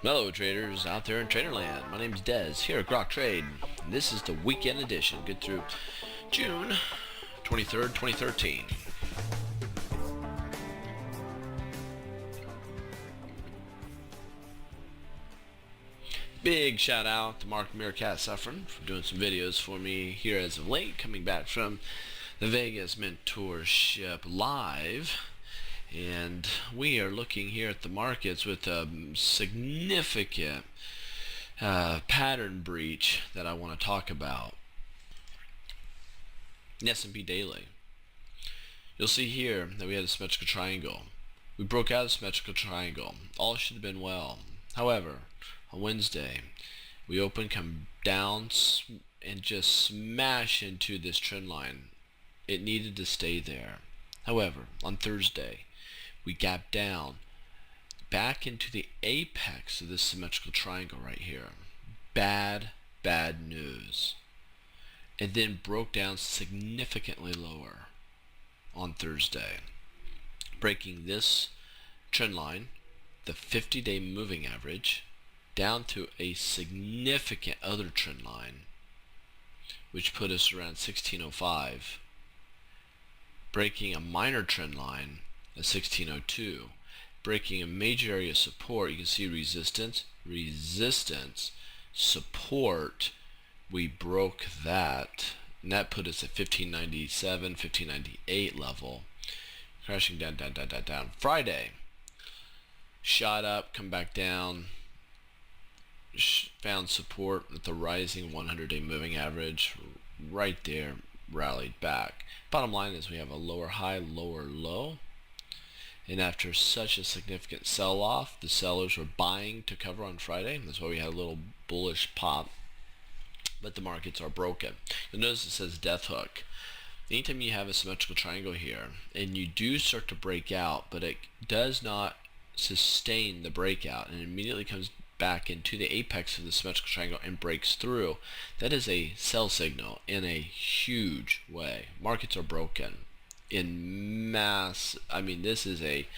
Hello traders out there in Traderland. My name is Dez here at Grok Trade. And this is the weekend edition, good through June 23rd, 2013. Big shout out to Mark Meerkat Suffren for doing some videos for me here as of late, coming back from the Vegas Mentorship Live. And we are looking here at the markets with a significant pattern breach that I want to talk about. The S&P Daily. You'll see here that we had a symmetrical triangle. We broke out a symmetrical triangle. All should have been well. However, on Wednesday, we open, come down, and just smash into this trend line. It needed to stay there. However, on Thursday, we gap down back into the apex of this symmetrical triangle right here. Bad news. And then broke down significantly lower on Thursday, breaking this trend line, the 50-day moving average, down to a significant other trend line, which put us around 1605, breaking a minor trend line at 1602, breaking a major area of support. You can see resistance, support. We broke that, and that put us at 1597, 1598 level, crashing down. Friday, shot up, come back down, found support at the rising 100-day moving average, right there, rallied back. Bottom line is we have a lower high, lower low. And after such a significant sell-off, the sellers were buying to cover on Friday. That's why we had a little bullish pop. But the markets are broken. You'll notice it says death hook. Anytime you have a symmetrical triangle here, and you do start to break out, but it does not sustain the breakout, and immediately comes back into the apex of the symmetrical triangle and breaks through, that is a sell signal in a huge way. Markets are broken in mass. I mean, this is a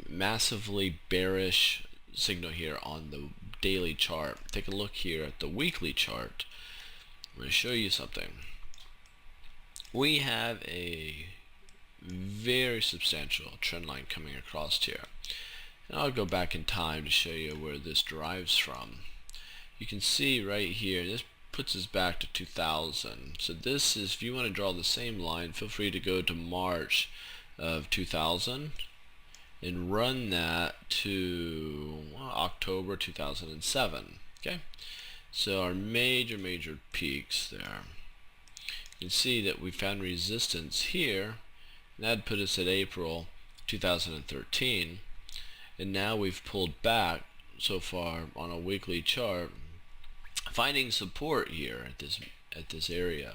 massively bearish signal here on the daily chart. Take a look here at the weekly chart. I'm going to show you something. We have a very substantial trend line coming across here. And I'll go back in time to show you where this derives from. You can see right here, this puts us back to 2000. So this is, if you want to draw the same line, feel free to go to March of 2000 and run that to October 2007. Okay, so our major peaks there. You can see that we found resistance here, and that put us at April 2013, and now we've pulled back so far on a weekly chart, finding support here at this area.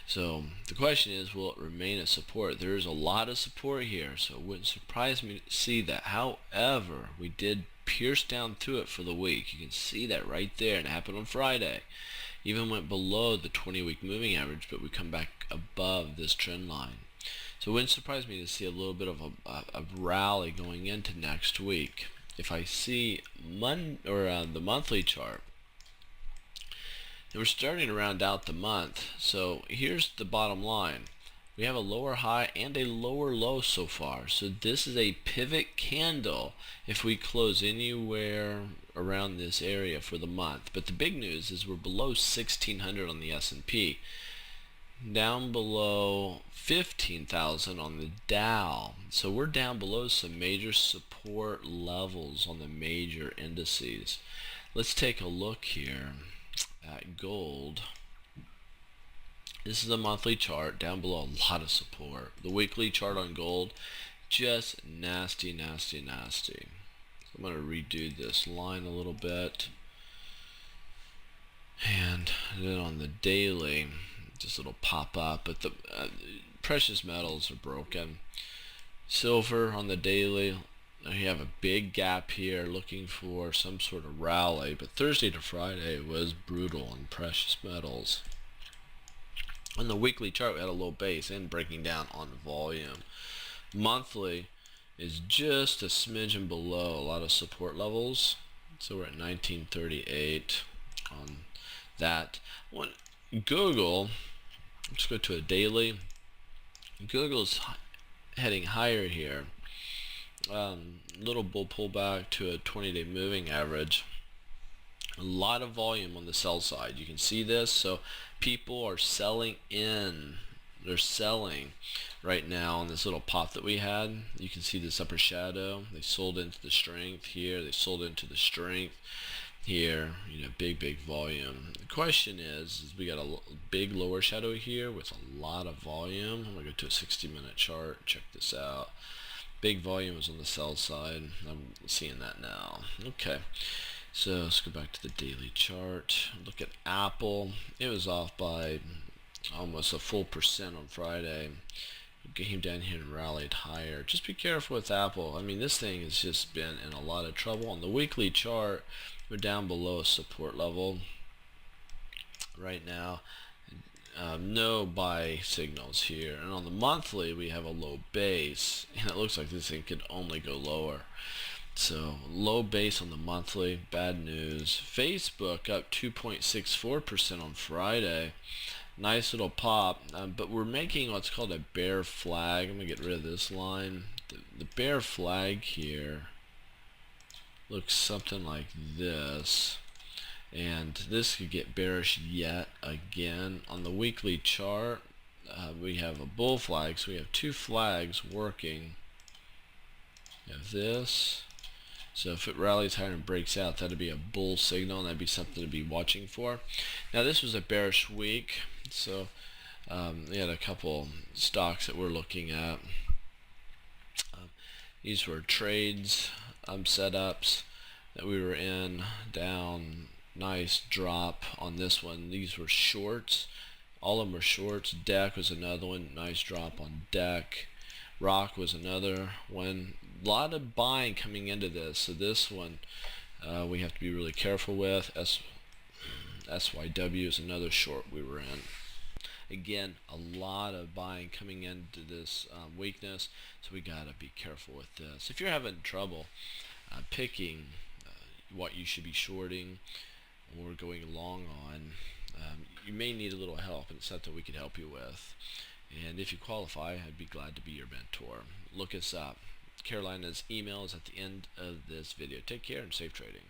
So the question is, will it remain a support? There is a lot of support here, so it wouldn't surprise me to see that. However, we did pierce down through it for the week. You can see that right there, and it happened on Friday. Even went below the 20-week moving average, but we come back above this trend line. So it wouldn't surprise me to see a little bit of a rally going into next week. If I see the monthly chart, and we're starting to round out the month. So here's the bottom line. We have a lower high and a lower low so far. So this is a pivot candle if we close anywhere around this area for the month. But the big news is we're below 1600 on the S&P. Down below 15,000 on the Dow. So we're down below some major support levels on the major indices. Let's take a look here at gold. This is the monthly chart. Down below, a lot of support. The weekly chart on gold, just nasty. So I'm going to redo this line a little bit. And then on the daily, just it'll pop up. But the precious metals are broken. Silver on the daily, you have a big gap here looking for some sort of rally, but Thursday to Friday was brutal on precious metals. On the weekly chart, we had a low base and breaking down on volume. Monthly is just a smidgen below a lot of support levels. So we're at 1938 on that. When Google, let's go to a daily. Google's heading higher here. Little bull pullback to a 20-day moving average. A lot of volume on the sell side. You can see this. So people are selling in. They're selling right now on this little pop that we had. You can see this upper shadow. They sold into the strength here. They sold into the strength here. You know, big volume. The question is we got a big lower shadow here with a lot of volume. I'm gonna go to a 60-minute chart. Check this out. Big volume is on the sell side. I'm seeing that now. Okay. So let's go back to the daily chart. Look at Apple. It was off by almost a full percent on Friday. It came down here and rallied higher. Just be careful with Apple. I mean, this thing has just been in a lot of trouble. On the weekly chart, we're down below a support level right now. No buy signals here. And on the monthly, we have a low base. And it looks like this thing could only go lower. So low base on the monthly, bad news. Facebook up 2.64% on Friday. Nice little pop, but we're making what's called a bear flag. I'm gonna get rid of this line. The bear flag here looks something like this, and this could get bearish yet again. On the weekly chart, we have a bull flag, so we have two flags working. We have this. So if it rallies higher and breaks out, that'd be a bull signal, and that'd be something to be watching for. Now this was a bearish week, so we had a couple stocks that we're looking at. These were trades, setups that we were in, down, nice drop on this one. These were shorts, all of them were shorts. Deck was another one, nice drop on Deck. Rock was another one. A lot of buying coming into this. So this one we have to be really careful with. SYW is another short we were in. Again, a lot of buying coming into this weakness. So we got to be careful with this. If you're having trouble picking what you should be shorting or going long on, you may need a little help, and it's something we can help you with. And if you qualify, I'd be glad to be your mentor. Look us up. Carolina's email is at the end of this video. Take care and safe trading.